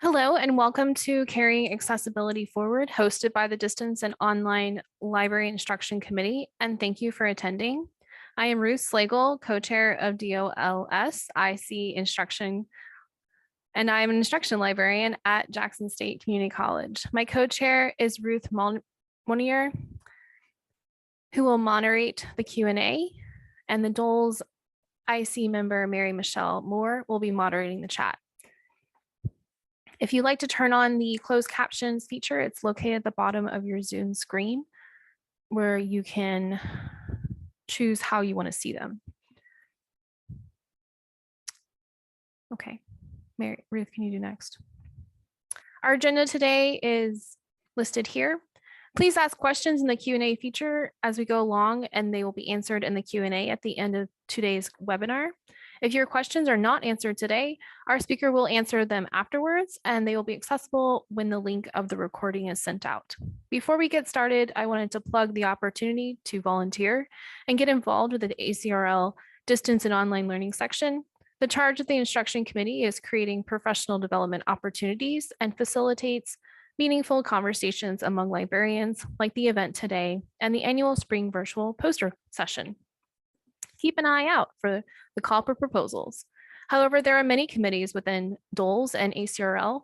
Hello and welcome to Carrying Accessibility Forward, hosted by the Distance and Online Library Instruction Committee, and thank you for attending. I am Ruth Slagle, co-chair of DOLS IC Instruction, and I am an instruction librarian at Jackson State Community College. My co-chair is Ruth Manwiller, who will moderate the Q&A, and the DOLS IC member, Mary Michelle Moore, will be moderating the chat. If you'd like to turn on the closed captions feature, it's located at the bottom of your Zoom screen where you can choose how you want to see them. Okay, Ruth, can you do next? Our agenda today is listed here. Please ask questions in the Q&A feature as we go along, and they will be answered in the Q&A at the end of today's webinar. If your questions are not answered today, our speaker will answer them afterwards, and they will be accessible when the link of the recording is sent out. Before we get started, I wanted to plug the opportunity to volunteer and get involved with the ACRL Distance and Online Learning section. The charge of the Instruction Committee is creating professional development opportunities and facilitates meaningful conversations among librarians, like the event today and the annual spring virtual poster session. Keep an eye out for the call for proposals. However, there are many committees within DOLS and ACRL,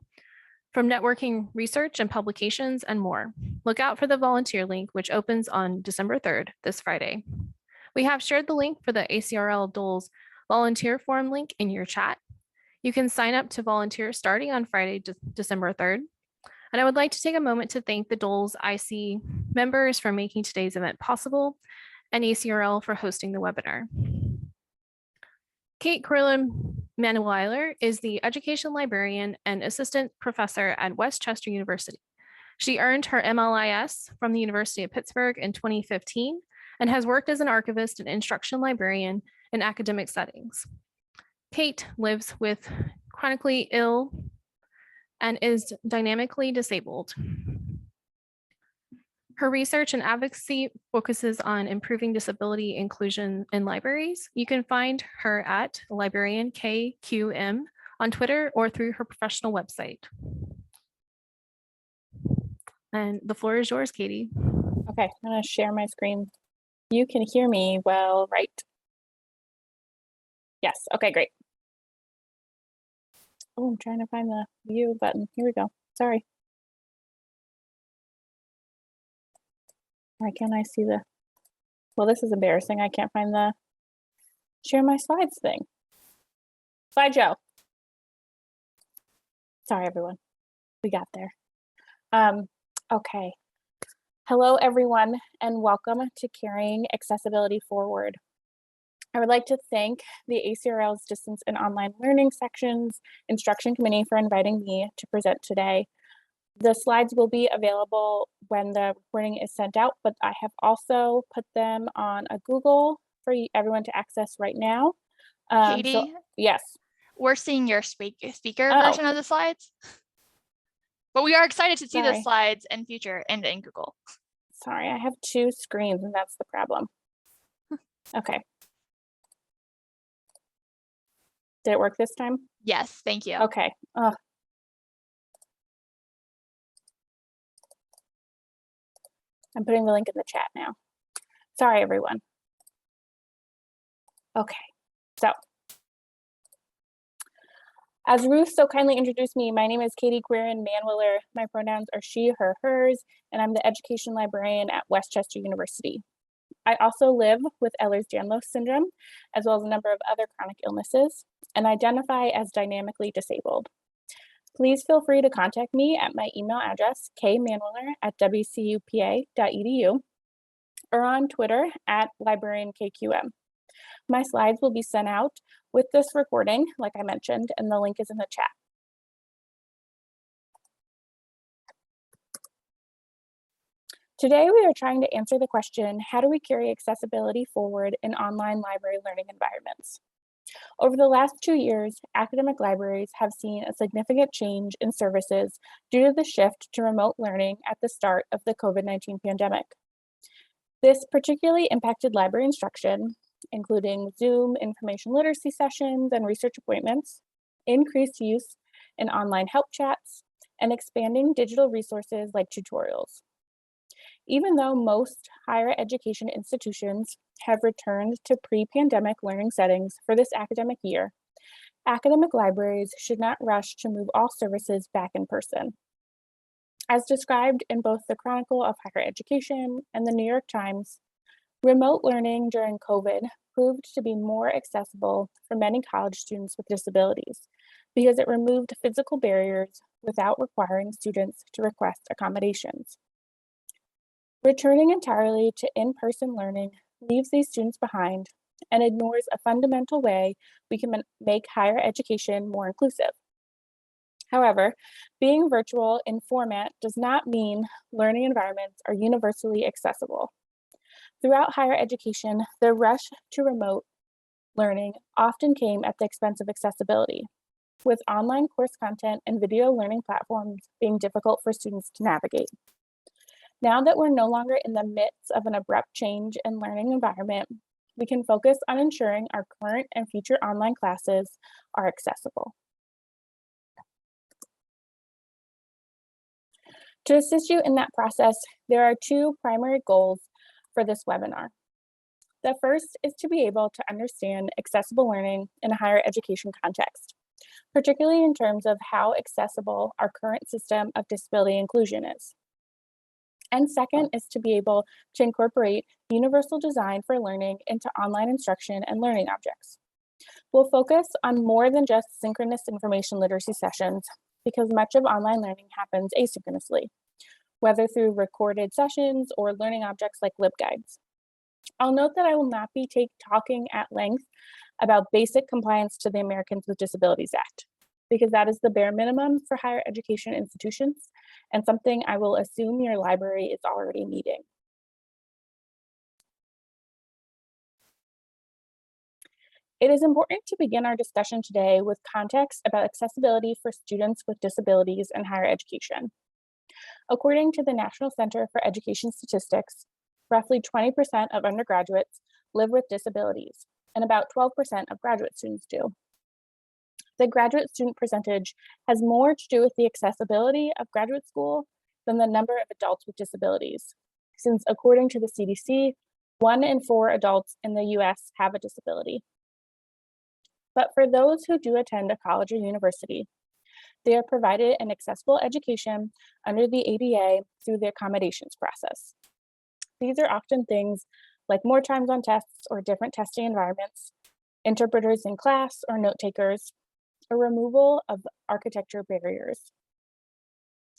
from networking research and publications and more. Look out for the volunteer link, which opens on December 3rd, this Friday. We have shared the link for the ACRL DOLS volunteer form link in your chat. You can sign up to volunteer starting on Friday, December 3rd. And I would like to take a moment to thank the DOLS IC members for making today's event possible, and ACRL for hosting the webinar. Quirin Manwiller is the Education Librarian and Assistant Professor at Westchester University. She earned her MLIS from the University of Pittsburgh in 2015 and has worked as an archivist and instruction librarian in academic settings. Kate lives with chronically ill and is dynamically disabled. Her research and advocacy focuses on improving disability inclusion in libraries. You can find her at Librarian KQM on Twitter or through her professional website. And the floor is yours, Katie. Okay, I'm going to share my screen. You can hear me well, right? Yes, okay, great. Oh, I'm trying to find the view button. Here we go. Sorry. Why can't I see the, well, this is embarrassing. I can't find the share my slides thing. Slideshow. Sorry, everyone. We got there. Okay. Hello, everyone, and welcome to Carrying Accessibility Forward. I would like to thank the ACRL's Distance and Online Learning Sections Instruction Committee for inviting me to present today. The slides will be available when the recording is sent out, but I have also put them on a Google for everyone to access right now. Katie, so, yes. We're seeing your speaker version of the slides, but we are excited to see the slides in future and in Google. Sorry, I have two screens and that's the problem. Okay. Did it work this time? Yes, thank you. Okay. I'm putting the link in the chat now. Sorry, everyone. Okay, so as Ruth so kindly introduced me, my name is Katie Quirin Manwiller. My pronouns are she, her, hers, and I'm the education librarian at Westchester University. I also live with Ehlers-Danlos syndrome, as well as a number of other chronic illnesses, and identify as dynamically disabled. Please feel free to contact me at my email address, kmanwiller@wcupa.edu, or on Twitter at LibrarianKQM. My slides will be sent out with this recording, like I mentioned, and the link is in the chat. Today, we are trying to answer the question, how do we carry accessibility forward in online library learning environments? Over the last 2 years, academic libraries have seen a significant change in services due to the shift to remote learning at the start of the COVID-19 pandemic. This particularly impacted library instruction, including Zoom information literacy sessions and research appointments, increased use and online help chats, and expanding digital resources like tutorials. Even though most higher education institutions have returned to pre-pandemic learning settings for this academic year, academic libraries should not rush to move all services back in person. As described in both the Chronicle of Higher Education and the New York Times, remote learning during COVID proved to be more accessible for many college students with disabilities because it removed physical barriers without requiring students to request accommodations. Returning entirely to in-person learning leaves these students behind and ignores a fundamental way we can make higher education more inclusive. However, being virtual in format does not mean learning environments are universally accessible. Throughout higher education, the rush to remote learning often came at the expense of accessibility, with online course content and video learning platforms being difficult for students to navigate. Now that we're no longer in the midst of an abrupt change in learning environment, we can focus on ensuring our current and future online classes are accessible. To assist you in that process, there are two primary goals for this webinar. The first is to be able to understand accessible learning in a higher education context, particularly in terms of how accessible our current system of disability inclusion is. And second is to be able to incorporate universal design for learning into online instruction and learning objects. We'll focus on more than just synchronous information literacy sessions because much of online learning happens asynchronously, whether through recorded sessions or learning objects like LibGuides. I'll note that I will not be talking at length about basic compliance to the Americans with Disabilities Act, because that is the bare minimum for higher education institutions and something I will assume your library is already meeting. It is important to begin our discussion today with context about accessibility for students with disabilities in higher education. According to the National Center for Education Statistics, roughly 20% of undergraduates live with disabilities, and about 12% of graduate students do. The graduate student percentage has more to do with the accessibility of graduate school than the number of adults with disabilities, since according to the CDC, 1 in 4 adults in the US have a disability. But for those who do attend a college or university, they are provided an accessible education under the ADA through the accommodations process. These are often things like more times on tests or different testing environments, interpreters in class or note takers, a removal of architecture barriers.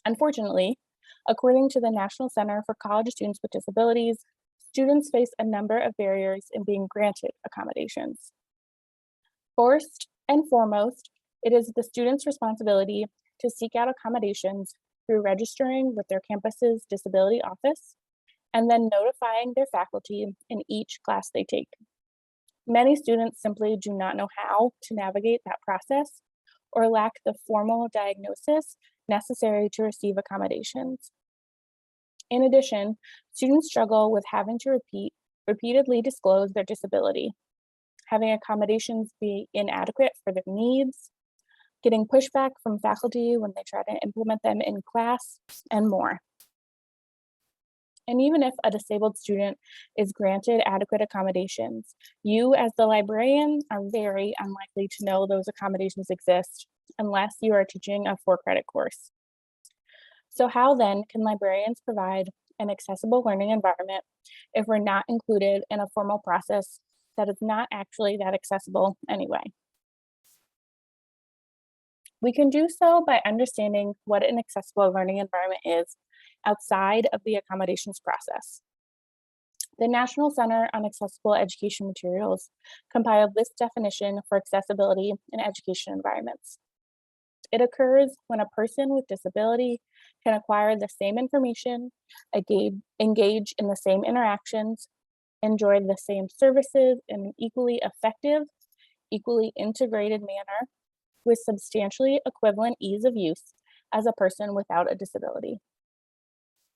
Unfortunately, according to the National Center for College Students with Disabilities, students face a number of barriers in being granted accommodations. First and foremost, it is the student's responsibility to seek out accommodations through registering with their campus's disability office and then notifying their faculty in each class they take. Many students simply do not know how to navigate that process or lack the formal diagnosis necessary to receive accommodations. In addition, students struggle with having to repeatedly disclose their disability, having accommodations be inadequate for their needs, getting pushback from faculty when they try to implement them in class, and more. And even if a disabled student is granted adequate accommodations, you as the librarian are very unlikely to know those accommodations exist unless you are teaching a 4-credit course. So how then can librarians provide an accessible learning environment if we're not included in a formal process that is not actually that accessible anyway? We can do so by understanding what an accessible learning environment is outside of the accommodations process. The National Center on Accessible Education Materials compiled this definition for accessibility in education environments. It occurs when a person with disability can acquire the same information, engage in the same interactions, enjoy the same services in an equally effective, equally integrated manner with substantially equivalent ease of use as a person without a disability.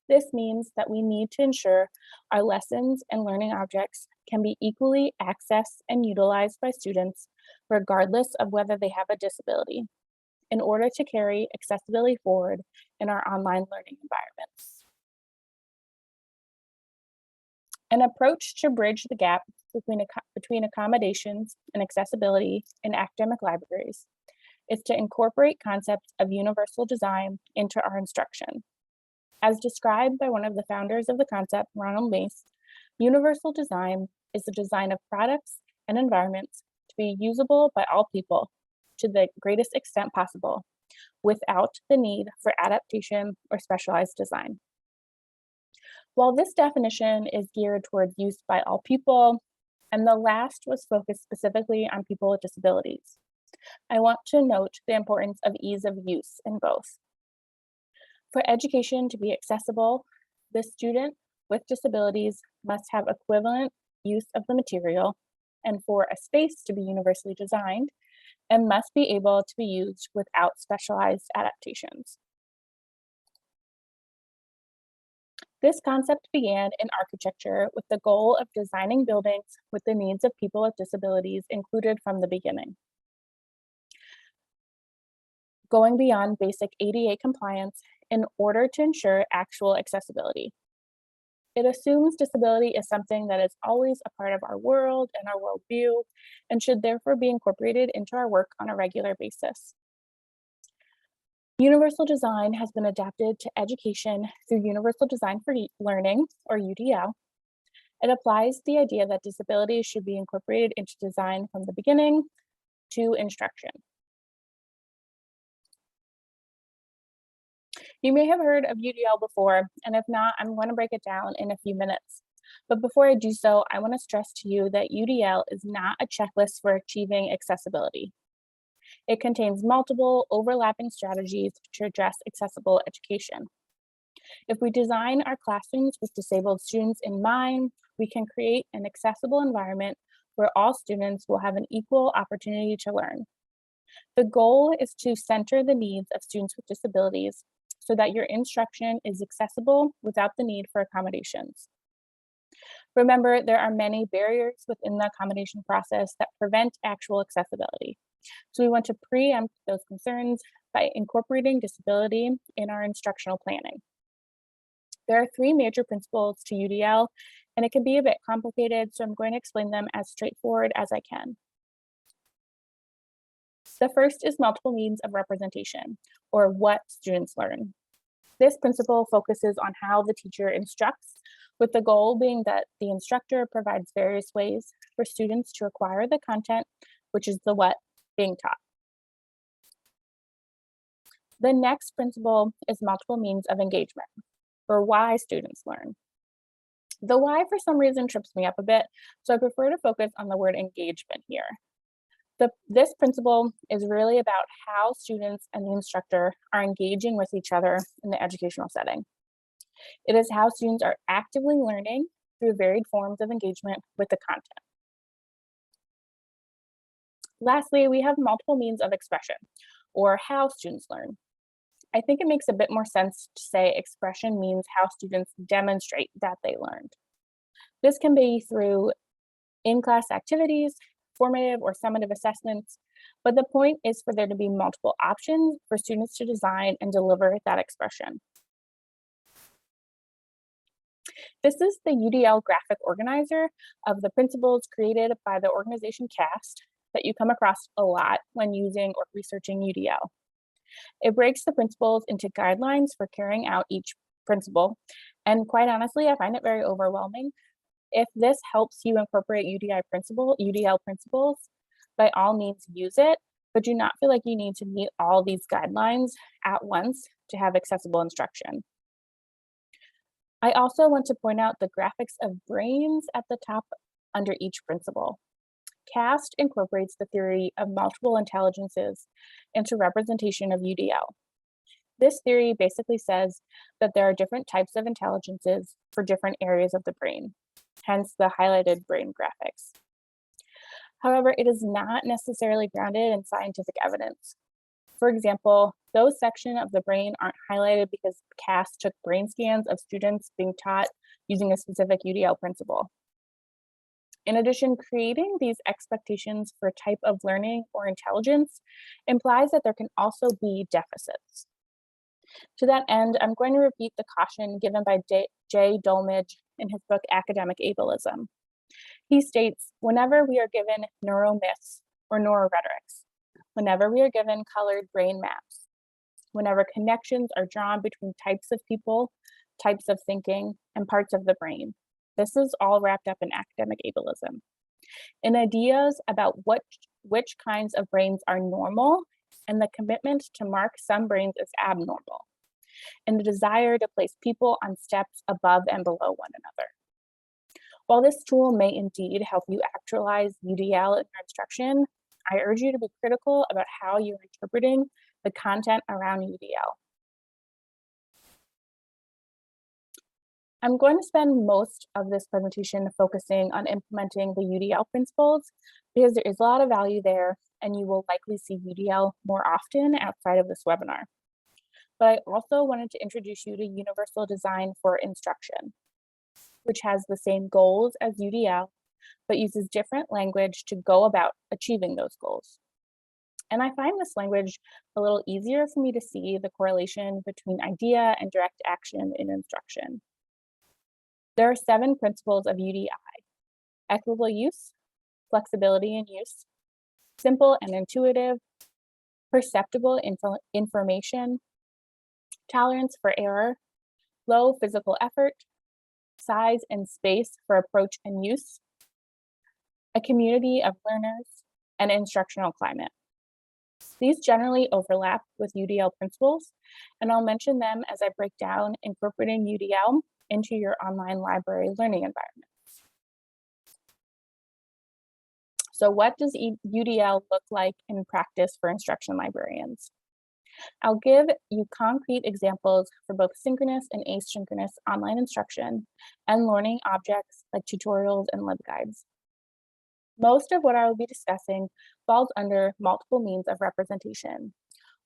This means that we need to ensure our lessons and learning objects can be equally accessed and utilized by students, regardless of whether they have a disability, in order to carry accessibility forward in our online learning environments. An approach to bridge the gap between accommodations and accessibility in academic libraries is to incorporate concepts of universal design into our instruction. As described by one of the founders of the concept, Ronald Mace, universal design is the design of products and environments to be usable by all people to the greatest extent possible, without the need for adaptation or specialized design. While this definition is geared towards use by all people, and the last was focused specifically on people with disabilities, I want to note the importance of ease of use in both. For education to be accessible, the student with disabilities must have equivalent use of the material, and for a space to be universally designed, and must be able to be used without specialized adaptations. This concept began in architecture with the goal of designing buildings with the needs of people with disabilities included from the beginning, going beyond basic ADA compliance in order to ensure actual accessibility. It assumes disability is something that is always a part of our world and our worldview, and should therefore be incorporated into our work on a regular basis. Universal design has been adapted to education through Universal Design for Learning, or UDL. It applies the idea that disability should be incorporated into design from the beginning to instruction. You may have heard of UDL before, and if not, I'm going to break it down in a few minutes. But before I do so, I want to stress to you that UDL is not a checklist for achieving accessibility. It contains multiple overlapping strategies to address accessible education. If we design our classrooms with disabled students in mind, we can create an accessible environment where all students will have an equal opportunity to learn. The goal is to center the needs of students with disabilities so that your instruction is accessible without the need for accommodations. Remember, there are many barriers within the accommodation process that prevent actual accessibility. So we want to preempt those concerns by incorporating disability in our instructional planning. There are three major principles to UDL, and it can be a bit complicated, so I'm going to explain them as straightforward as I can. The first is multiple means of representation, or what students learn. This principle focuses on how the teacher instructs, with the goal being that the instructor provides various ways for students to acquire the content, which is the what being taught. The next principle is multiple means of engagement, or why students learn. The why for some reason trips me up a bit, so I prefer to focus on the word engagement here. This principle is really about how students and the instructor are engaging with each other in the educational setting. It is how students are actively learning through varied forms of engagement with the content. Lastly, we have multiple means of expression, or how students learn. I think it makes a bit more sense to say expression means how students demonstrate that they learned. This can be through in-class activities, formative or summative assessments, but the point is for there to be multiple options for students to design and deliver that expression. This is the UDL graphic organizer of the principles created by the organization CAST that you come across a lot when using or researching UDL. It breaks the principles into guidelines for carrying out each principle, and quite honestly, I find it very overwhelming. If this helps you incorporate UDL principles, by all means use it, but do not feel like you need to meet all these guidelines at once to have accessible instruction. I also want to point out the graphics of brains at the top under each principle. CAST incorporates the theory of multiple intelligences into representation of UDL. This theory basically says that there are different types of intelligences for different areas of the brain, hence the highlighted brain graphics. However, it is not necessarily grounded in scientific evidence. For example, those sections of the brain aren't highlighted because CAST took brain scans of students being taught using a specific UDL principle. In addition, creating these expectations for a type of learning or intelligence implies that there can also be deficits. To that end, I'm going to repeat the caution given by Jay Dolmage in his book, Academic Ableism. He states, whenever we are given neuromyths or neurorhetorics, whenever we are given colored brain maps, whenever connections are drawn between types of people, types of thinking, and parts of the brain, this is all wrapped up in academic ableism. In ideas about which kinds of brains are normal and the commitment to mark some brains as abnormal, and the desire to place people on steps above and below one another. While this tool may indeed help you actualize UDL in your instruction, I urge you to be critical about how you're interpreting the content around UDL. I'm going to spend most of this presentation focusing on implementing the UDL principles because there is a lot of value there and you will likely see UDL more often outside of this webinar. But I also wanted to introduce you to Universal Design for Instruction, which has the same goals as UDL, but uses different language to go about achieving those goals. And I find this language a little easier for me to see the correlation between idea and direct action in instruction. There are 7 principles of UDI: equitable use, flexibility in use, simple and intuitive, perceptible information, tolerance for error, low physical effort, size and space for approach and use, a community of learners, and instructional climate. These generally overlap with UDL principles, and I'll mention them as I break down incorporating UDL into your online library learning environment. So what does UDL look like in practice for instruction librarians? I'll give you concrete examples for both synchronous and asynchronous online instruction and learning objects like tutorials and LibGuides. Most of what I will be discussing falls under multiple means of representation,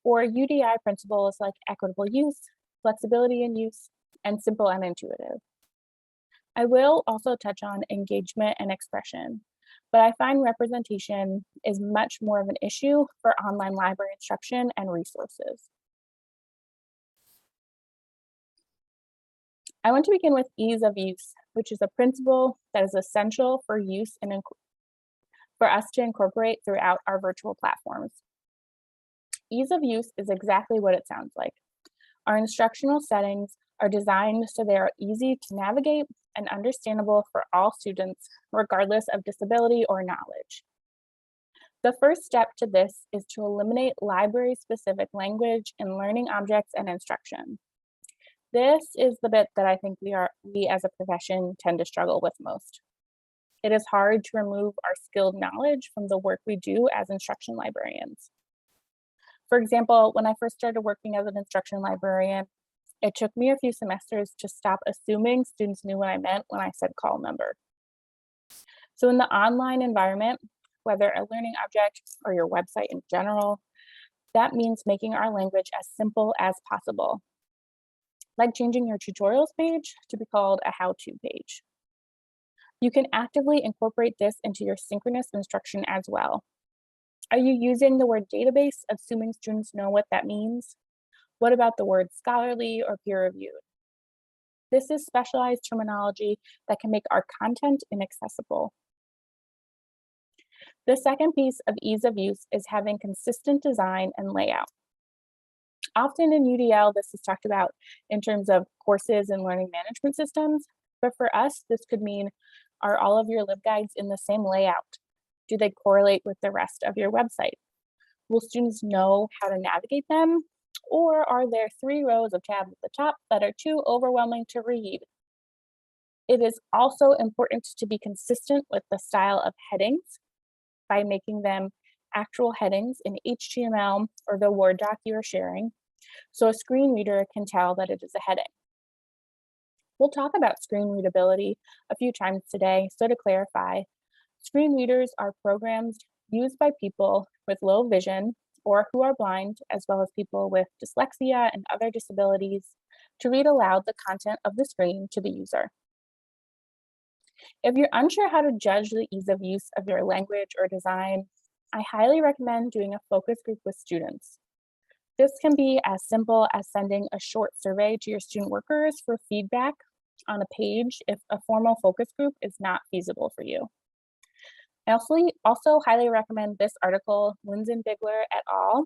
or UDI principles like equitable use, flexibility in use, and simple and intuitive. I will also touch on engagement and expression, but I find representation is much more of an issue for online library instruction and resources. I want to begin with ease of use, which is a principle that is essential for use and for us to incorporate throughout our virtual platforms. Ease of use is exactly what it sounds like. Our instructional settings are designed so they are easy to navigate and understandable for all students, regardless of disability or knowledge. The first step to this is to eliminate library-specific language in learning objects and instruction. This is the bit that I think we as a profession tend to struggle with most. It is hard to remove our skilled knowledge from the work we do as instruction librarians. For example, when I first started working as an instruction librarian, it took me a few semesters to stop assuming students knew what I meant when I said call number. So in the online environment, whether a learning object or your website in general, that means making our language as simple as possible, like changing your tutorials page to be called a how-to page. You can actively incorporate this into your synchronous instruction as well. Are you using the word database, assuming students know what that means? What about the word scholarly or peer-reviewed? This is specialized terminology that can make our content inaccessible. The second piece of ease of use is having consistent design and layout. Often in UDL, this is talked about in terms of courses and learning management systems, but for us, this could mean, are all of your LibGuides in the same layout? Do they correlate with the rest of your website? Will students know how to navigate them? Or are there 3 rows of tabs at the top that are too overwhelming to read? It is also important to be consistent with the style of headings by making them actual headings in HTML or the Word doc you are sharing, so a screen reader can tell that it is a heading. We'll talk about screen readability a few times today, so to clarify, screen readers are programs used by people with low vision or who are blind, as well as people with dyslexia and other disabilities, to read aloud the content of the screen to the user. If you're unsure how to judge the ease of use of your language or design, I highly recommend doing a focus group with students. This can be as simple as sending a short survey to your student workers for feedback on a page if a formal focus group is not feasible for you. I also highly recommend this article, Linsenbigler et al.,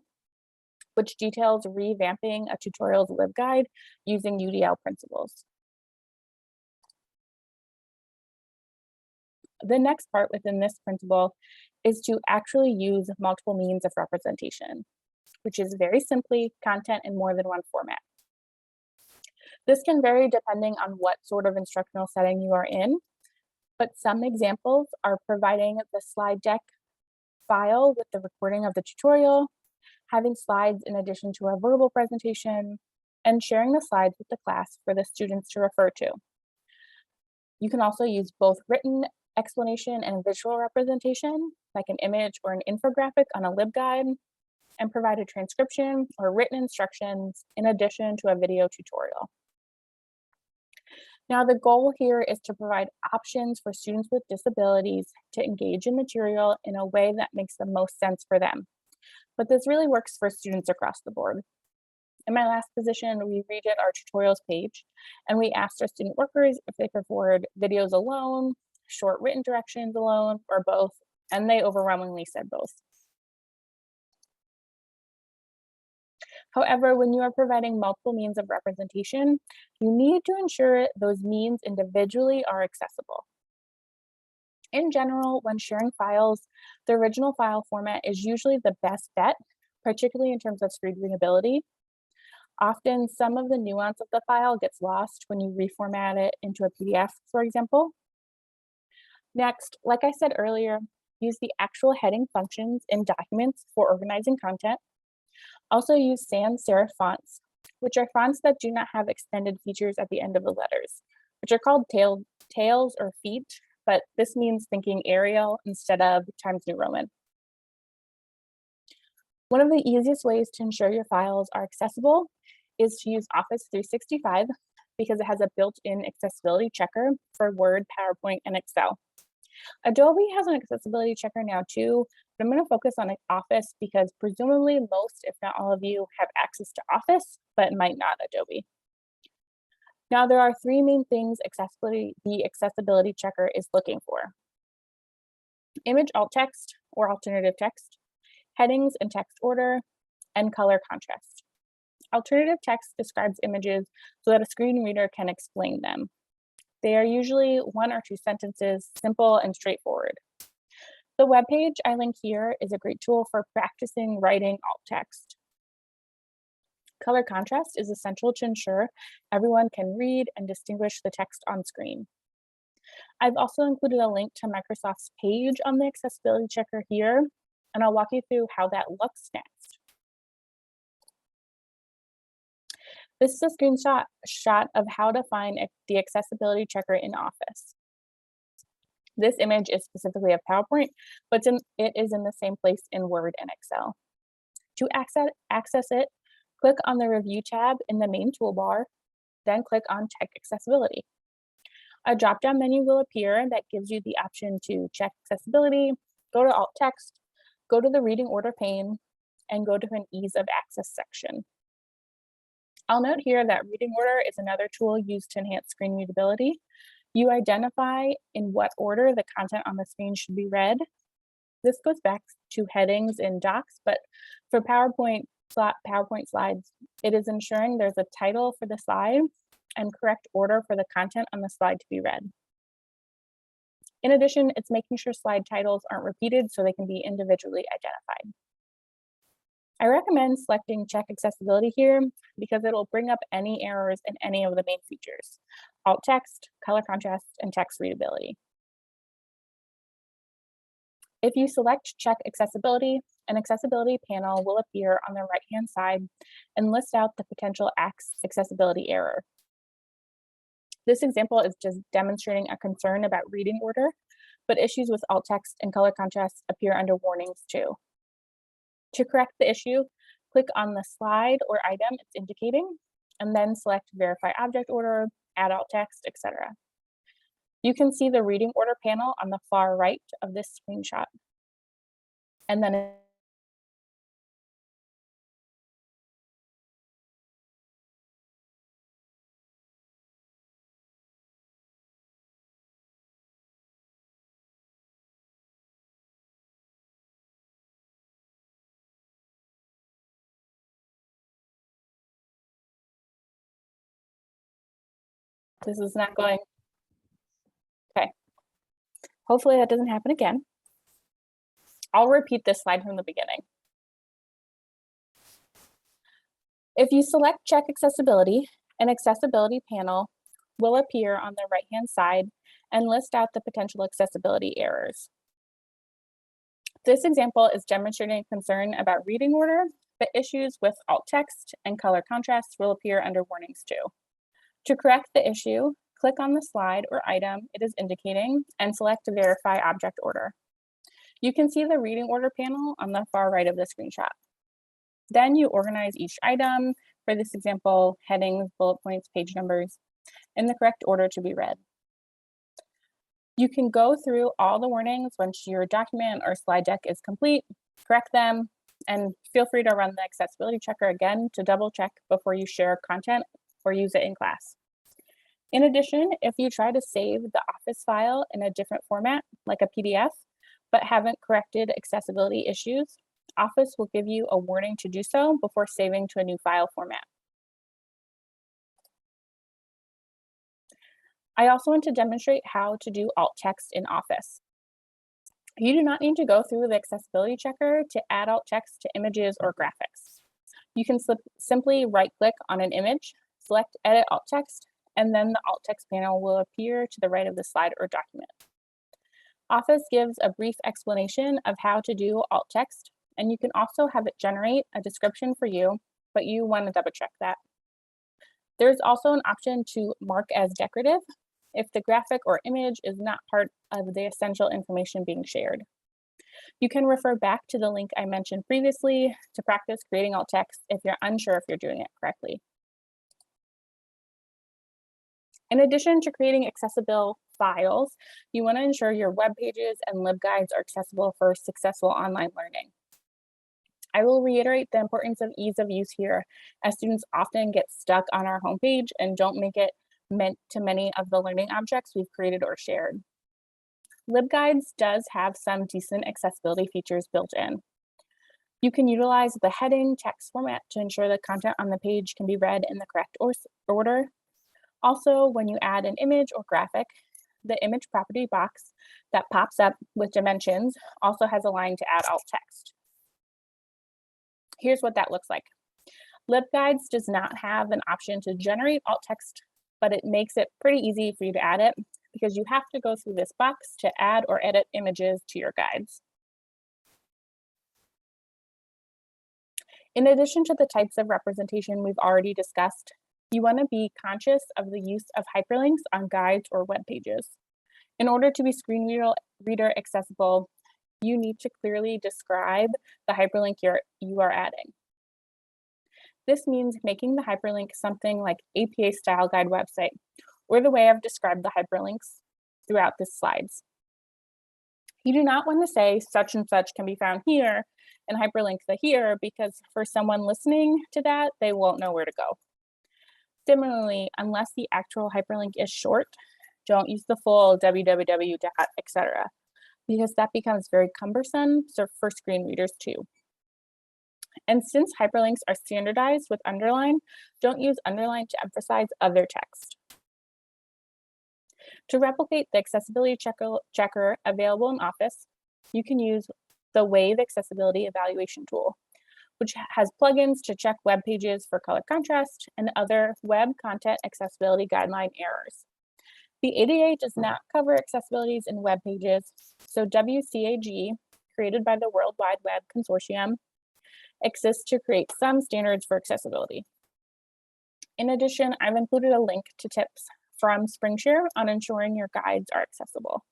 which details revamping a tutorials LibGuide using UDL principles. The next part within this principle is to actually use multiple means of representation, which is very simply content in more than one format. This can vary depending on what sort of instructional setting you are in, but some examples are providing the slide deck file with the recording of the tutorial, having slides in addition to a verbal presentation, and sharing the slides with the class for the students to refer to. You can also use both written explanation and visual representation, like an image or an infographic on a LibGuide, and provide a transcription or written instructions in addition to a video tutorial. Now, the goal here is to provide options for students with disabilities to engage in material in a way that makes the most sense for them. But this really works for students across the board. In my last position, we redid our tutorials page, and we asked our student workers if they preferred videos alone, short written directions alone, or both, and they overwhelmingly said both. However, when you are providing multiple means of representation, you need to ensure those means individually are accessible. In general, when sharing files, the original file format is usually the best bet, particularly in terms of screen readability. Often, some of the nuance of the file gets lost when you reformat it into a PDF, for example. Next, like I said earlier, use the actual heading functions in documents for organizing content. Also use sans serif fonts, which are fonts that do not have extended features at the end of the letters, which are called tails or feet, but this means thinking Arial instead of Times New Roman. One of the easiest ways to ensure your files are accessible is to use Office 365 because it has a built-in accessibility checker for Word, PowerPoint, and Excel. Adobe has an accessibility checker now too, but I'm going to focus on Office because presumably most, if not all of you, have access to Office, but might not Adobe. Now, there are three main things the accessibility checker is looking for: image alt text or alternative text, headings and text order, and color contrast. Alternative text describes images so that a screen reader can explain them. They are usually 1 or 2 sentences, simple and straightforward. The webpage I link here is a great tool for practicing writing alt text. Color contrast is essential to ensure everyone can read and distinguish the text on screen. I've also included a link to Microsoft's page on the accessibility checker here, and I'll walk you through how that looks next. This is a screenshot of how to find the accessibility checker in Office. This image is specifically of PowerPoint, but it is in the same place in Word and Excel. To access it, click on the Review tab in the main toolbar, then click on Check Accessibility. A drop-down menu will appear that gives you the option to check accessibility, go to Alt Text, go to the Reading Order pane, and go to an Ease of Access section. I'll note here that Reading Order is another tool used to enhance screen readability. You identify in what order the content on the screen should be read. This goes back to headings in docs, but for PowerPoint slides, it is ensuring there's a title for the slide and correct order for the content on the slide to be read. In addition, it's making sure slide titles aren't repeated so they can be individually identified. I recommend selecting Check Accessibility here because it'll bring up any errors in any of the main features: alt text, color contrast, and text readability. If you select Check Accessibility, an accessibility panel will appear on the right-hand side and list out the potential accessibility error. This example is just demonstrating a concern about reading order, but issues with alt text and color contrast appear under warnings too. To correct the issue, click on the slide or item it's indicating, and then select Verify Object Order, Add Alt Text, etc. You can see the reading order panel on the far right of this screenshot. And then this is not going. Okay. Hopefully that doesn't happen again. I'll repeat this slide from the beginning. If you select Check Accessibility, an accessibility panel will appear on the right-hand side and list out the potential accessibility errors. This example is demonstrating concern about reading order, but issues with alt text and color contrast will appear under warnings too. To correct the issue, click on the slide or item it is indicating and select Verify Object Order. You can see the reading order panel on the far right of the screenshot. Then you organize each item, for this example, headings, bullet points, page numbers, in the correct order to be read. You can go through all the warnings once your document or slide deck is complete, correct them, and feel free to run the accessibility checker again to double check before you share content or use it in class. In addition, if you try to save the Office file in a different format, like a PDF, but haven't corrected accessibility issues, Office will give you a warning to do so before saving to a new file format. I also want to demonstrate how to do alt text in Office. You do not need to go through the accessibility checker to add alt text to images or graphics. You can simply right-click on an image, select Edit Alt Text, and then the alt text panel will appear to the right of the slide or document. Office gives a brief explanation of how to do alt text, and you can also have it generate a description for you, but you want to double check that. There's also an option to mark as decorative if the graphic or image is not part of the essential information being shared. You can refer back to the link I mentioned previously to practice creating alt text if you're unsure if you're doing it correctly. In addition to creating accessible files, you want to ensure your web pages and LibGuides are accessible for successful online learning. I will reiterate the importance of ease of use here, as students often get stuck on our homepage and don't make it meant to many of the learning objects we've created or shared. LibGuides does have some decent accessibility features built in. You can utilize the heading text format to ensure the content on the page can be read in the correct order. Also, when you add an image or graphic, the image property box that pops up with dimensions also has a line to add alt text. Here's what that looks like. LibGuides does not have an option to generate alt text, but it makes it pretty easy for you to add it because you have to go through this box to add or edit images to your guides. In addition to the types of representation we've already discussed, you want to be conscious of the use of hyperlinks on guides or web pages. In order to be screen reader accessible, you need to clearly describe the hyperlink you are adding. This means making the hyperlink something like APA style guide website, or the way I've described the hyperlinks throughout the slides. You do not want to say such and such can be found here and hyperlink the here, because for someone listening to that, they won't know where to go. Similarly, unless the actual hyperlink is short, don't use the full www. etc. because that becomes very cumbersome for screen readers too. And since hyperlinks are standardized with underline, don't use underline to emphasize other text. To replicate the accessibility checker available in Office, you can use the Wave Accessibility Evaluation tool, which has plugins to check web pages for color contrast and other web content accessibility guideline errors. The ADA does not cover accessibilities in web pages, so WCAG, created by the World Wide Web Consortium, exists to create some standards for accessibility. In addition, I've included a link to tips from SpringShare on ensuring your guides are accessible.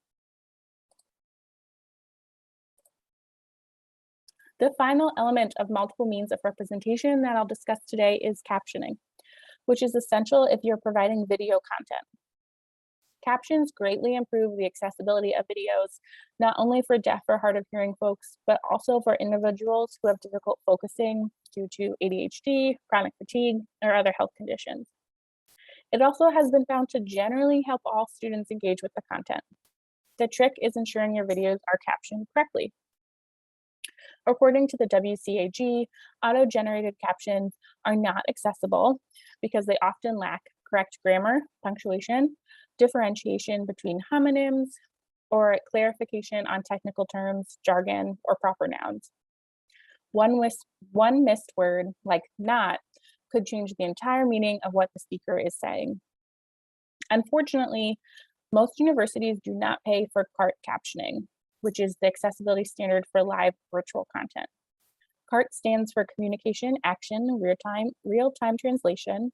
The final element of multiple means of representation that I'll discuss today is captioning, which is essential if you're providing video content. Captions greatly improve the accessibility of videos, not only for deaf or hard of hearing folks, but also for individuals who have difficult focusing due to ADHD, chronic fatigue, or other health conditions. It also has been found to generally help all students engage with the content. The trick is ensuring your videos are captioned correctly. According to the WCAG, auto-generated captions are not accessible because they often lack correct grammar, punctuation, differentiation between homonyms, or clarification on technical terms, jargon, or proper nouns. One missed word, like not, could change the entire meaning of what the speaker is saying. Unfortunately, most universities do not pay for CART captioning, which is the accessibility standard for live virtual content. CART stands for Communication Action Real-Time Translation,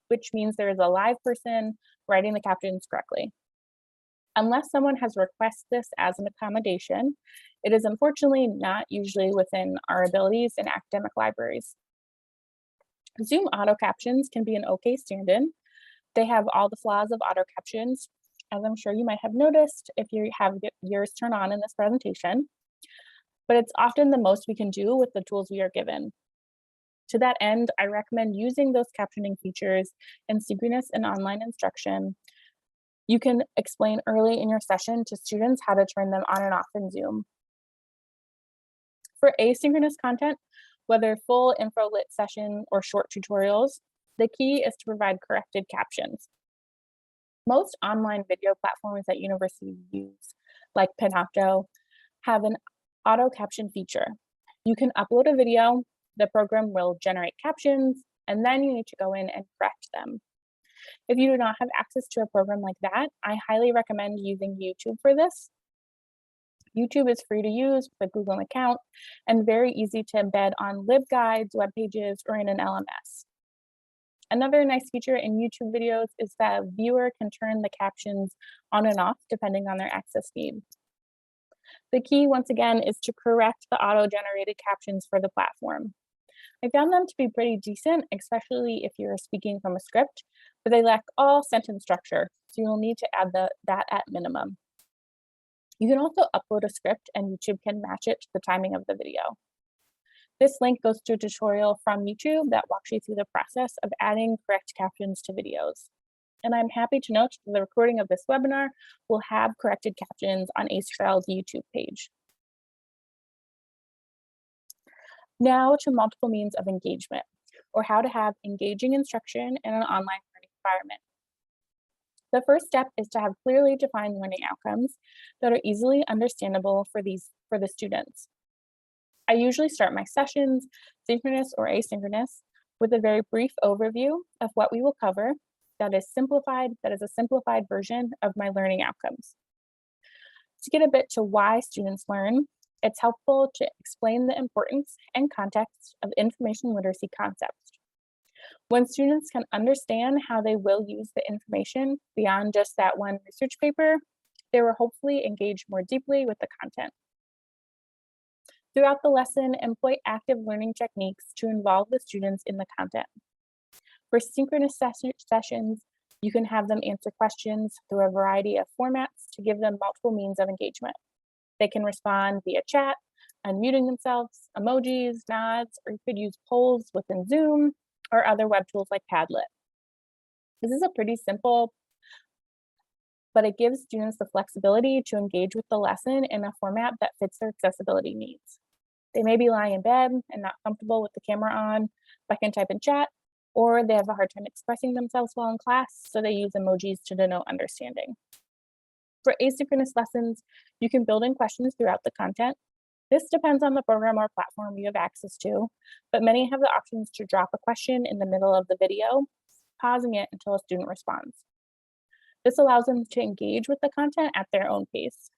which means there is a live person writing the captions correctly. Unless someone has requested this as an accommodation, it is unfortunately not usually within our abilities in academic libraries. Zoom auto captions can be an okay stand-in. They have all the flaws of auto captions, as I'm sure you might have noticed if you have yours turned on in this presentation, but it's often the most we can do with the tools we are given. To that end, I recommend using those captioning features in synchronous and online instruction. You can explain early in your session to students how to turn them on and off in Zoom. For asynchronous content, whether full info lit session or short tutorials, the key is to provide corrected captions. Most online video platforms that universities use, like Panopto, have an auto caption feature. You can upload a video, the program will generate captions, and then you need to go in and correct them. If you do not have access to a program like that, I highly recommend using YouTube for this. YouTube is free to use with a Google account and very easy to embed on LibGuides, web pages, or in an LMS. Another nice feature in YouTube videos is that a viewer can turn the captions on and off depending on their access speed. The key, once again, is to correct the auto-generated captions for the platform. I found them to be pretty decent, especially if you're speaking from a script, but they lack all sentence structure, so you'll need to add that at minimum. You can also upload a script and YouTube can match it to the timing of the video. This link goes to a tutorial from YouTube that walks you through the process of adding correct captions to videos. And I'm happy to note that the recording of this webinar will have corrected captions on ACRL's YouTube page. Now to multiple means of engagement, or how to have engaging instruction in an online learning environment. The first step is to have clearly defined learning outcomes that are easily understandable for the students. I usually start my sessions, synchronous or asynchronous, with a very brief overview of what we will cover that is a simplified version of my learning outcomes. To get a bit to why students learn, it's helpful to explain the importance and context of information literacy concepts. When students can understand how they will use the information beyond just that one research paper, they will hopefully engage more deeply with the content. Throughout the lesson, employ active learning techniques to involve the students in the content. For synchronous sessions, you can have them answer questions through a variety of formats to give them multiple means of engagement. They can respond via chat, unmuting themselves, emojis, nods, or you could use polls within Zoom or other web tools like Padlet. This is a pretty simple, but it gives students the flexibility to engage with the lesson in a format that fits their accessibility needs. They may be lying in bed and not comfortable with the camera on, but can type in chat, or they have a hard time expressing themselves while in class, so they use emojis to denote understanding. For asynchronous lessons, you can build in questions throughout the content. This depends on the program or platform you have access to, but many have the options to drop a question in the middle of the video, pausing it until a student responds. This allows them to engage with the content at their own pace.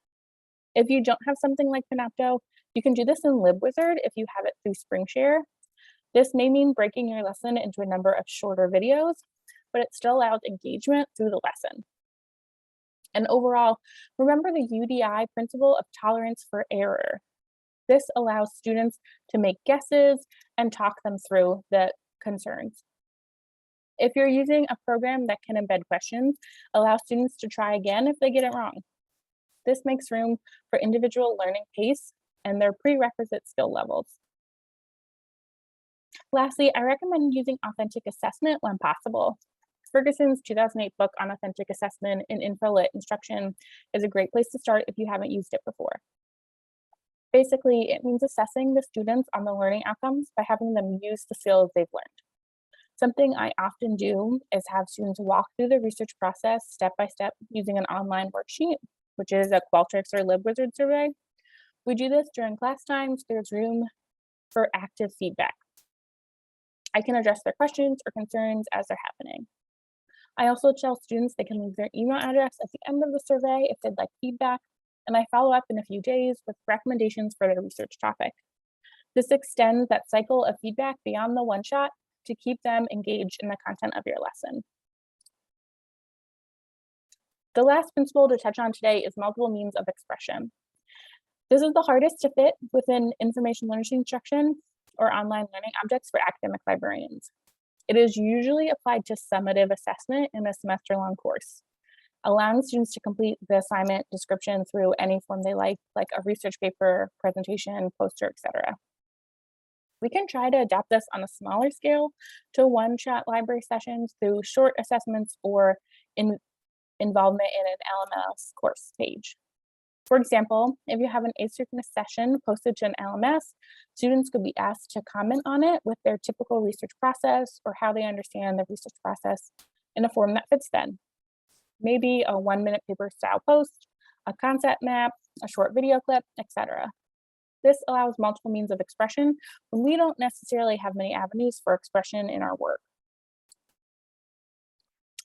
If you don't have something like Panopto, you can do this in LibWizard if you have it through SpringShare. This may mean breaking your lesson into a number of shorter videos, but it still allows engagement through the lesson. And overall, remember the UDI principle of tolerance for error. This allows students to make guesses and talk them through the concerns. If you're using a program that can embed questions, allow students to try again if they get it wrong. This makes room for individual learning pace and their prerequisite skill levels. Lastly, I recommend using authentic assessment when possible. Ferguson's 2008 book on authentic assessment in info-lit instruction is a great place to start if you haven't used it before. Basically, it means assessing the students on the learning outcomes by having them use the skills they've learned. Something I often do is have students walk through the research process step by step using an online worksheet, which is a Qualtrics or LibWizard survey. We do this during class times. There's room for active feedback. I can address their questions or concerns as they're happening. I also tell students they can leave their email address at the end of the survey if they'd like feedback, and I follow up in a few days with recommendations for their research topic. This extends that cycle of feedback beyond the one shot to keep them engaged in the content of your lesson. The last principle to touch on today is multiple means of expression. This is the hardest to fit within information literacy instruction or online learning objects for academic librarians. It is usually applied to summative assessment in a semester-long course, allowing students to complete the assignment description through any form they like a research paper, presentation, poster, etc. We can try to adapt this on a smaller scale to one-shot library sessions through short assessments or involvement in an LMS course page. For example, if you have an asynchronous session posted to an LMS, students could be asked to comment on it with their typical research process or how they understand the research process in a form that fits them. Maybe a 1-minute paper style post, a concept map, a short video clip, etc. This allows multiple means of expression when we don't necessarily have many avenues for expression in our work.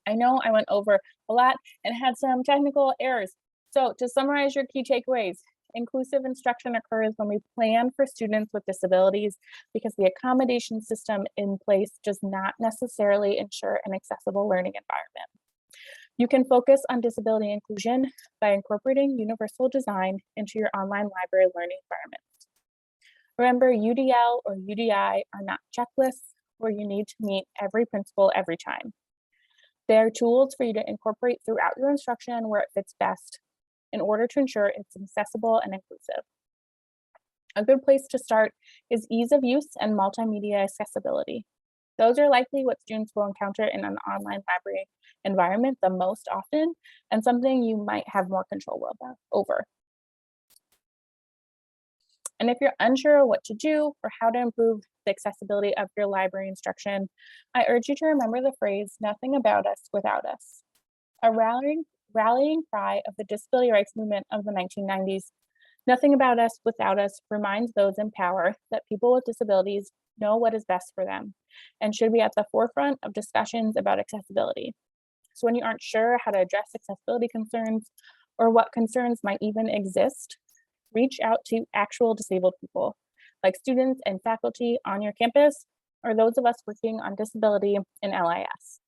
I know I went over a lot and had some technical errors. So to summarize your key takeaways, inclusive instruction occurs when we plan for students with disabilities because the accommodation system in place does not necessarily ensure an accessible learning environment. You can focus on disability inclusion by incorporating universal design into your online library learning environments. Remember, UDL or UDI are not checklists where you need to meet every principle every time. They're tools for you to incorporate throughout your instruction where it fits best in order to ensure it's accessible and inclusive. A good place to start is ease of use and multimedia accessibility. Those are likely what students will encounter in an online library environment the most often, and something you might have more control over. And if you're unsure what to do or how to improve the accessibility of your library instruction, I urge you to remember the phrase, "nothing about us without us." A rallying cry of the disability rights movement of the 1990s, "Nothing about us without us" reminds those in power that people with disabilities know what is best for them and should be at the forefront of discussions about accessibility. So when you aren't sure how to address accessibility concerns or what concerns might even exist, reach out to actual disabled people, like students and faculty on your campus, or those of us working on disability in LIS.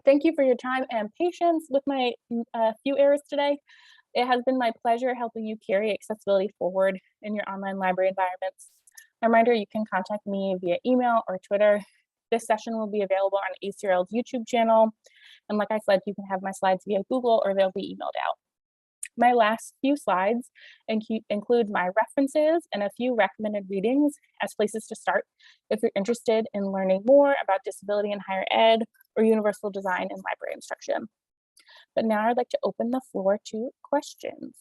Thank you for your time and patience with my few errors today. It has been my pleasure helping you carry accessibility forward in your online library environments. A reminder, you can contact me via email or Twitter. This session will be available on ACRL's YouTube channel. And like I said, you can have my slides via Google or they'll be emailed out. My last few slides include my references and a few recommended readings as places to start if you're interested in learning more about disability in higher ed or universal design in library instruction. But now I'd like to open the floor to questions.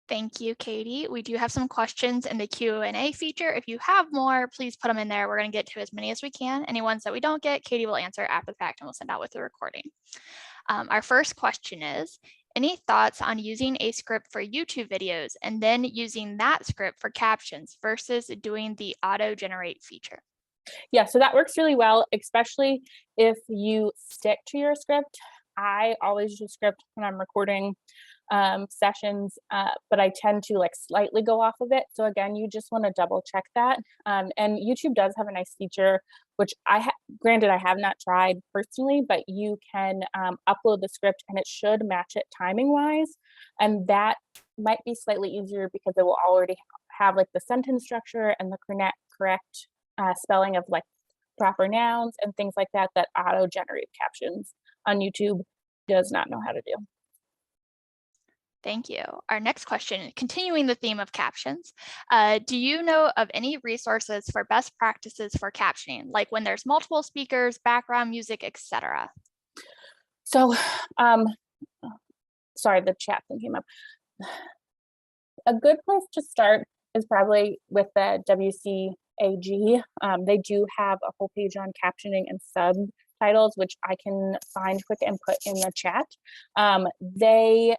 Thank you, Katie. We do have some questions in the Q&A feature. If you have more, please put them in there. We're going to get to as many as we can. Any ones that we don't get, Katie will answer after the fact and we'll send out with the recording. Our first question is, any thoughts on using a script for YouTube videos and then using that script for captions versus doing the auto-generate feature? Yeah, so that works really well, especially if you stick to your script. I always use script when I'm recording sessions, but I tend to slightly go off of it. So again, you just want to double check that. And YouTube does have a nice feature, which granted I have not tried personally, but you can upload the script and it should match it timing wise. And that might be slightly easier because it will already have the sentence structure and the correct spelling of proper nouns and things like that that auto-generate captions on YouTube does not know how to do. Thank you. Our next question, continuing the theme of captions, do you know of any resources for best practices for captioning, like when there's multiple speakers, background music, etc.? So, sorry, the chat thing came up. A good place to start is probably with the WCAG. They do have a whole page on captioning and subtitles, which I can find quick and put in the chat. They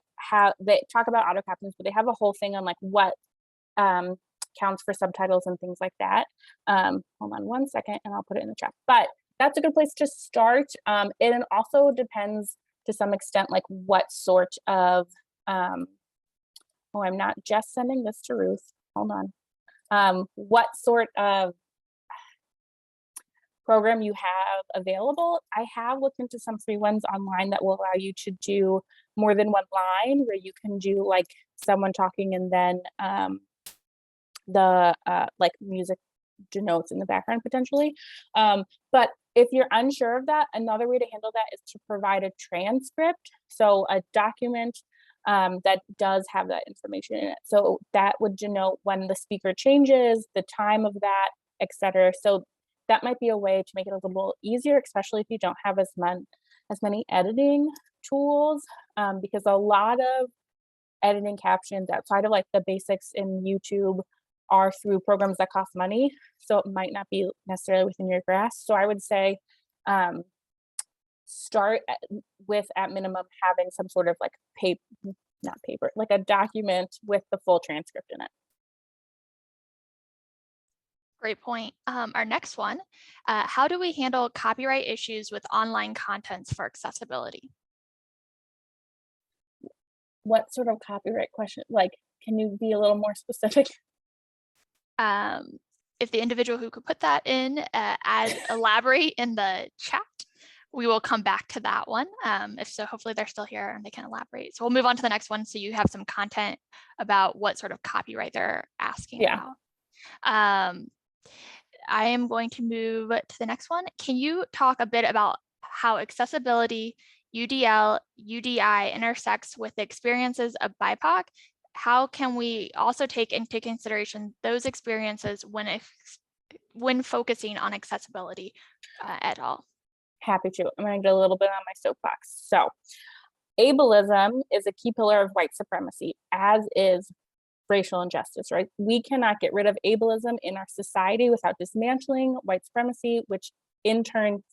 talk about auto captions, but they have a whole thing on like what counts for subtitles and things like that. Hold on one second and I'll put it in the chat. But that's a good place to start. It also depends to some extent like what sort of I'm not just sending this to Ruth. Hold on. What sort of program you have available. I have looked into some free ones online that will allow you to do more than one line, where you can do like someone talking and then the like music denotes in the background potentially. But if you're unsure of that, another way to handle that is to provide a transcript. So a document that does have that information in it. So that would denote when the speaker changes, the time of that, etc. So that might be a way to make it a little easier, especially if you don't have as many editing tools, because a lot of editing captions outside of like the basics in YouTube are through programs that cost money. So it might not be necessarily within your grasp. So I would say start with at minimum having some sort of like like a document with the full transcript in it. Great point. Our next one, how do we handle copyright issues with online contents for accessibility? What sort of copyright question? Like, can you be a little more specific? If the individual who could put that in elaborate in the chat, we will come back to that one. If so, hopefully they're still here and they can elaborate. So we'll move on to the next one so you have some content about what sort of copyright they're asking about. I am going to move to the next one. Can you talk a bit about how accessibility, UDL, UDI intersects with the experiences of BIPOC? How can we also take into consideration those experiences when focusing on accessibility at all? Happy to. I'm going to get a little bit on my soapbox. So ableism is a key pillar of white supremacy, as is racial injustice, right? We cannot get rid of ableism in our society without dismantling white supremacy, which in turn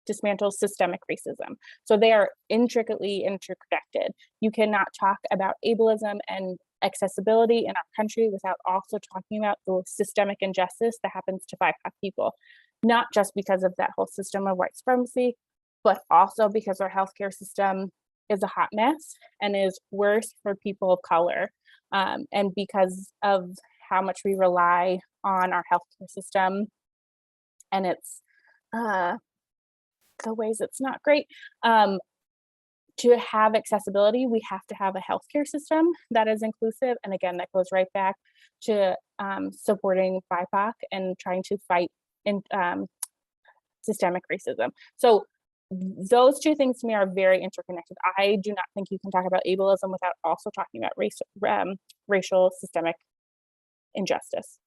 dismantles systemic racism. So they are intricately interconnected. You cannot talk about ableism and accessibility in our country without also talking about the systemic injustice that happens to BIPOC people, not just because of that whole system of white supremacy, but also because our healthcare system is a hot mess and is worse for people of color. And because of how much we rely on our healthcare system and it's the ways it's not great, to have accessibility, we have to have a healthcare system that is inclusive. And again, that goes right back to supporting BIPOC and trying to fight in systemic racism. So those two things to me are very interconnected. I do not think you can talk about ableism without also talking about racial systemic injustice.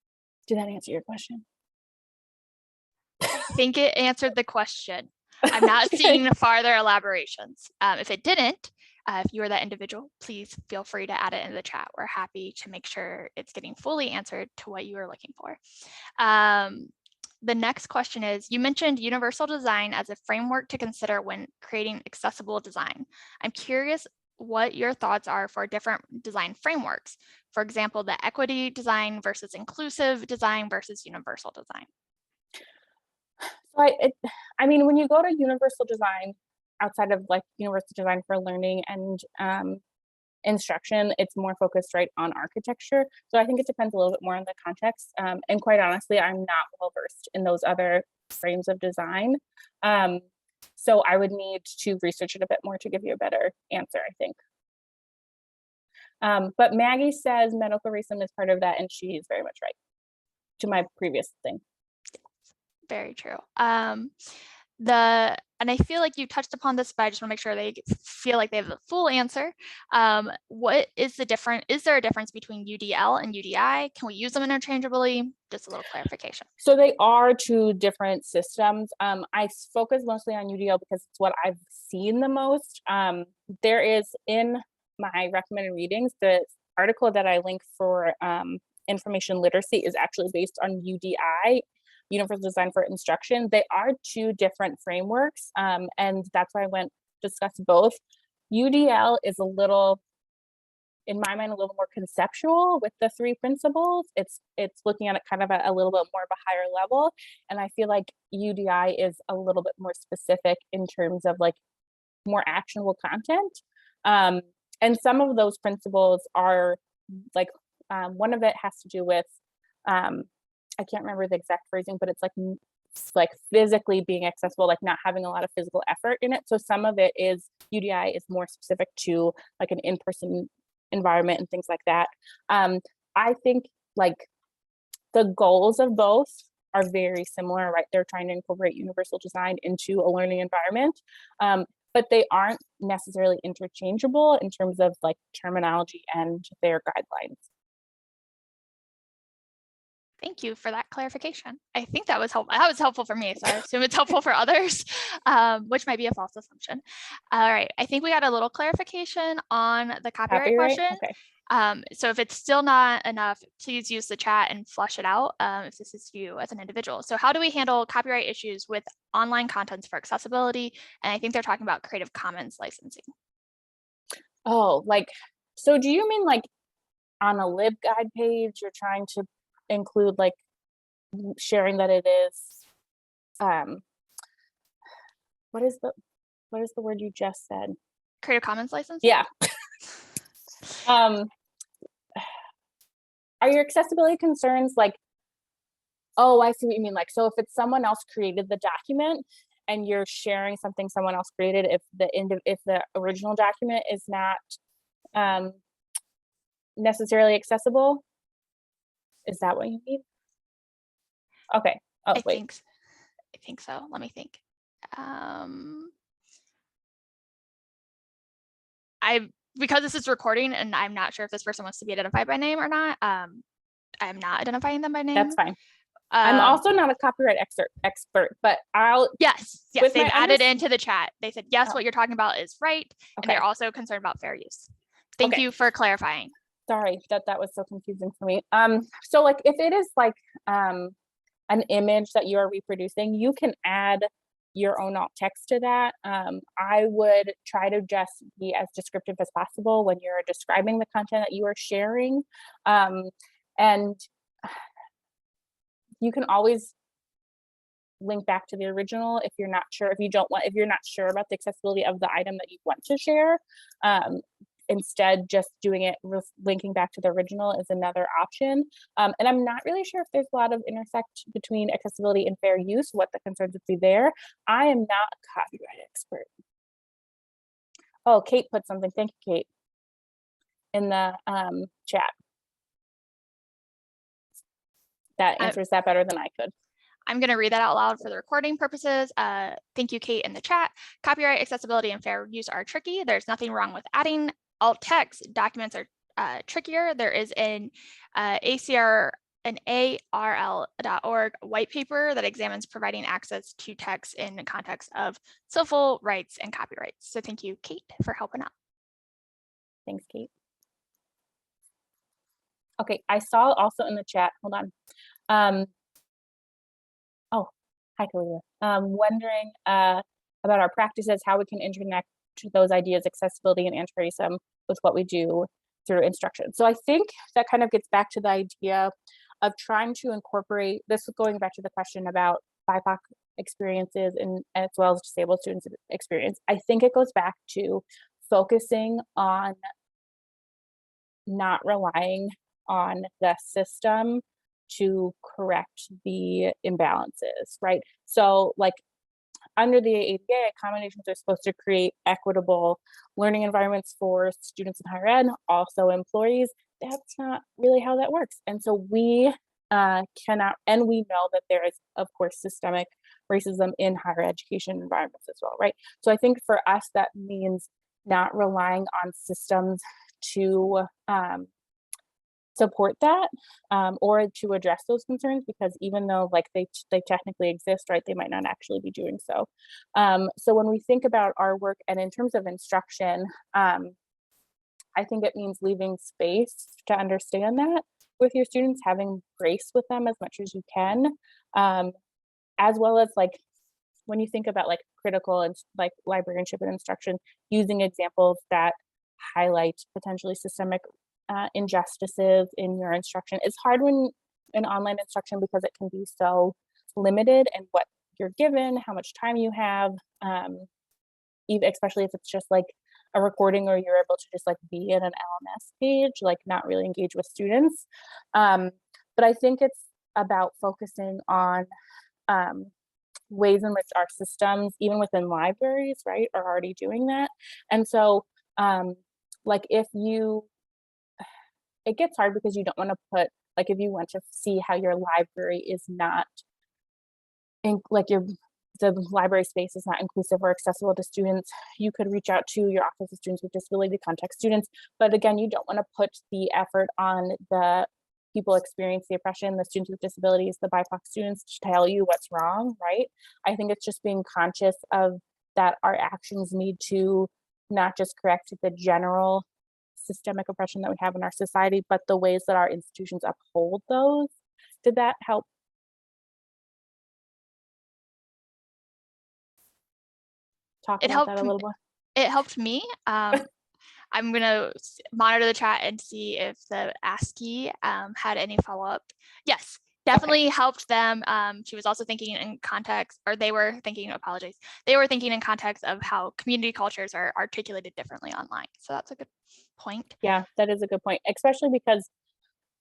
Did that answer your question? I think it answered the question. I'm not seeing farther elaborations. If it didn't, if you are that individual, please feel free to add it in the chat. We're happy to make sure it's getting fully answered to what you are looking for. The next question is, you mentioned universal design as a framework to consider when creating accessible design. I'm curious what your thoughts are for different design frameworks. For example, the equity design versus inclusive design versus universal design. So I mean, when you go to universal design, outside of like universal design for learning and instruction, it's more focused right on architecture. So I think it depends a little bit more on the context. And quite honestly, I'm not well versed in those other frames of design. So I would need to research it a bit more to give you a better answer, I think. But Maggie says medical racism is part of that, and she is very much right to my previous thing. Very true. And I feel like you touched upon this, but I just want to make sure they feel like they have the full answer. What is the difference? Is there a difference between UDL and UDI? Can we use them interchangeably? Just a little clarification. So they are two different systems. I focus mostly on UDL because it's what I've seen the most. There is in my recommended readings, the article that I link for information literacy is actually based on UDI, Universal Design for Instruction. They are two different frameworks, and that's why I went discuss both. UDL is a little, in my mind, a little more conceptual with the three principles. It's looking at it kind of a little bit more of a higher level, and I feel like UDI is a little bit more specific in terms of like more actionable content. And some of those principles are like, one of it has to do with, I can't remember the exact phrasing, but it's like physically being accessible, like not having a lot of physical effort in it. So some of it is, UDI is more specific to like an in-person environment and things like that. I think like the goals of both are very similar, right? They're trying to incorporate universal design into a learning environment, but they aren't necessarily interchangeable in terms of like terminology and their guidelines. Thank you for that clarification. I think that was helpful. That was helpful for me, so I assume it's helpful for others, which might be a false assumption. All right, I think we got a little clarification on the copyright question. Okay. So if it's still not enough, please use the chat and flush it out if this is you as an individual. So how do we handle copyright issues with online contents for accessibility? And I think they're talking about Creative Commons licensing. Oh, like, so do you mean like on a LibGuide page, you're trying to include like sharing that it is, what is the word you just said? Creative Commons license? Yeah. Are your accessibility concerns like, oh, I see what you mean. Like, so if it's someone else created the document and you're sharing something someone else created, if the original document is not necessarily accessible, is that what you mean? Okay. Oh, wait. I think so. Let me think. Because this is recording and I'm not sure if this person wants to be identified by name or not, I'm not identifying them by name. That's fine. I'm also not a copyright expert, but yes, they've added into the chat. They said, yes, what you're talking about is right. Okay. And they're also concerned about fair use. Thank you for clarifying. Sorry that was so confusing for me. So like if it is like an image that you are reproducing, you can add your own alt text to that. I would try to just be as descriptive as possible when you're describing the content that you are sharing. And you can always link back to the original if you're not sure, if you're not sure about the accessibility of the item that you want to share. Instead, just doing it, linking back to the original is another option. And I'm not really sure if there's a lot of intersect between accessibility and fair use, what the concerns would be there. I am not a copyright expert. Oh, Kate put something, thank you, Kate, in the chat. That answers that better than I could. I'm going to read that out loud for the recording purposes. Thank you, Kate, in the chat. Copyright, accessibility, and fair use are tricky. There's nothing wrong with adding alt text. Documents are trickier. There is an ACRL.org white paper that examines providing access to text in the context of civil rights and copyrights. So thank you, Kate, for helping out. Thanks, Kate. Okay, I saw also in the chat, hold on. Oh, hi, Kalia. Wondering about our practices, how we can interconnect those ideas, accessibility and anti-racism, with what we do through instruction. So I think that kind of gets back to the idea of trying to incorporate, this going back to the question about BIPOC experiences and as well as disabled students experience. I think it goes back to focusing on not relying on the system to correct the imbalances, right? So like under the ADA, accommodations are supposed to create equitable learning environments for students in higher ed, also employees. That's not really how that works. And so we cannot, and we know that there is, of course, systemic racism in higher education environments as well, right? So I think for us, that means not relying on systems to support that or to address those concerns, because even though like they technically exist, right, they might not actually be doing so. So when we think about our work and in terms of instruction, I think it means leaving space to understand that with your students, having grace with them as much as you can, as well as like when you think about like critical and like librarianship and instruction, using examples that highlight potentially systemic injustices in your instruction. It's hard when in online instruction because it can be so limited in what you're given, how much time you have, even especially if it's just like a recording or you're able to just like be in an LMS page, like not really engage with students. But I think it's about focusing on ways in which our systems, even within libraries, right, are already doing that. And so like if you, it gets hard because you don't want to put, like if you want to see how your library is not, like the library space is not inclusive or accessible to students, you could reach out to your Office of Students with Disability to contact students. But again, you don't want to put the effort on the people experience the oppression, the students with disabilities, the BIPOC students, to tell you what's wrong, right? I think it's just being conscious of that our actions need to not just correct the general systemic oppression that we have in our society, but the ways that our institutions uphold those. Did that help? Talk It about that helped a little more. It helped me. I'm gonna monitor the chat and see if the ASCII had any follow-up. Yes, definitely helped them. She was also thinking in context, or they were thinking, apologies, they were thinking in context of how community cultures are articulated differently online. So that's a good point. Yeah, that is a good point, especially because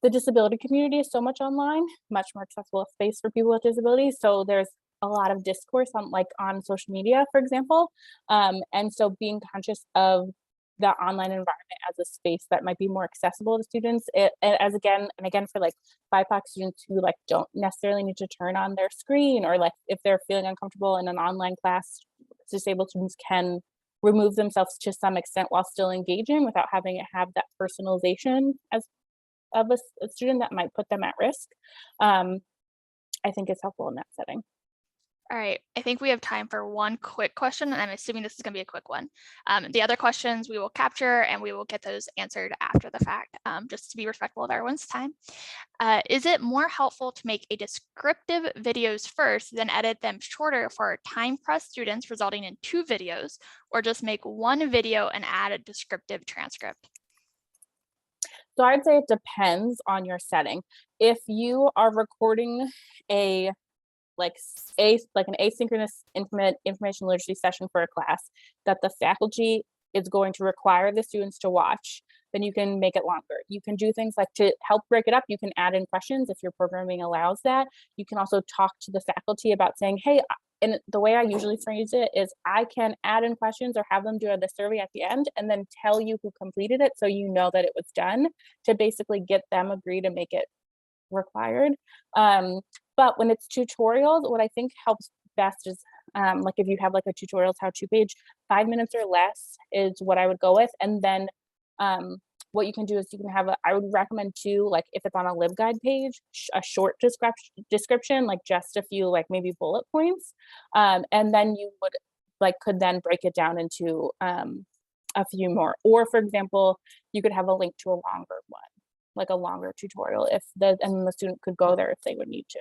the disability community is so much online, much more accessible space for people with disabilities. So there's a lot of discourse on like on social media, for example. And so being conscious of the online environment as a space that might be more accessible to students, as again for like BIPOC students who like don't necessarily need to turn on their screen, or like if they're feeling uncomfortable in an online class, disabled students can remove themselves to some extent while still engaging without having it have that personalization as of a student that might put them at risk. I think it's helpful in that setting. All right, I think we have time for one quick question, and I'm assuming this is going to be a quick one. The other questions we will capture and we will get those answered after the fact, just to be respectful of everyone's time. Is it more helpful to make a descriptive videos first, then edit them shorter for time-pressed students, resulting in 2 videos, or just make 1 video and add a descriptive transcript? So I'd say it depends on your setting. If you are recording an asynchronous information literacy session for a class that the faculty is going to require the students to watch, then you can make it longer. You can do things like, to help break it up, you can add in questions if your programming allows that. You can also talk to the faculty about saying, hey, and the way I usually phrase it is I can add in questions or have them do the survey at the end and then tell you who completed it so you know that it was done, to basically get them agreed and make it required. But when it's tutorials, what I think helps best is like if you have like a tutorials how-to page, 5 minutes or less is what I would go with. And then what you can do is you can have I would recommend too, like if it's on a LibGuide page, a short description, like just a few, like maybe bullet points. And then you would could then break it down into a few more. Or for example, you could have a link to a longer one, like a longer tutorial and the student could go there if they would need to.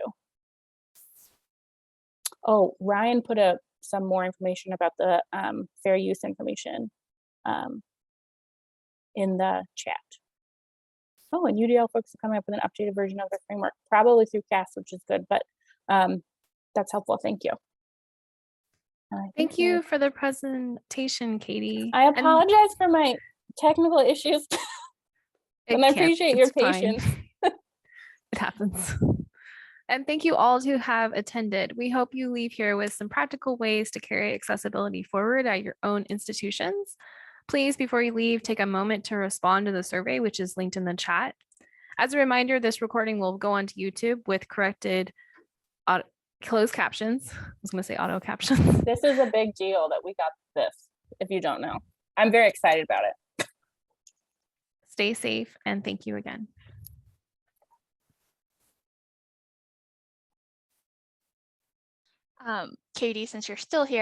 Oh, Ryan put some more information about the fair use information in the chat. Oh, and UDL folks are coming up with an updated version of their framework, probably through CAS, which is good, but that's helpful. Thank you. Thank you for the presentation, Katie. I apologize for my technical issues. And I appreciate your patience. It happens. And thank you all who have attended. We hope you leave here with some practical ways to carry accessibility forward at your own institutions. Please, before you leave, take a moment to respond to the survey, which is linked in the chat. As a reminder, this recording will go onto YouTube with corrected closed captions. I was going to say auto captions. This is a big deal that we got this, if you don't know. I'm very excited about it. Stay safe and thank you again. Katie, since you're still here,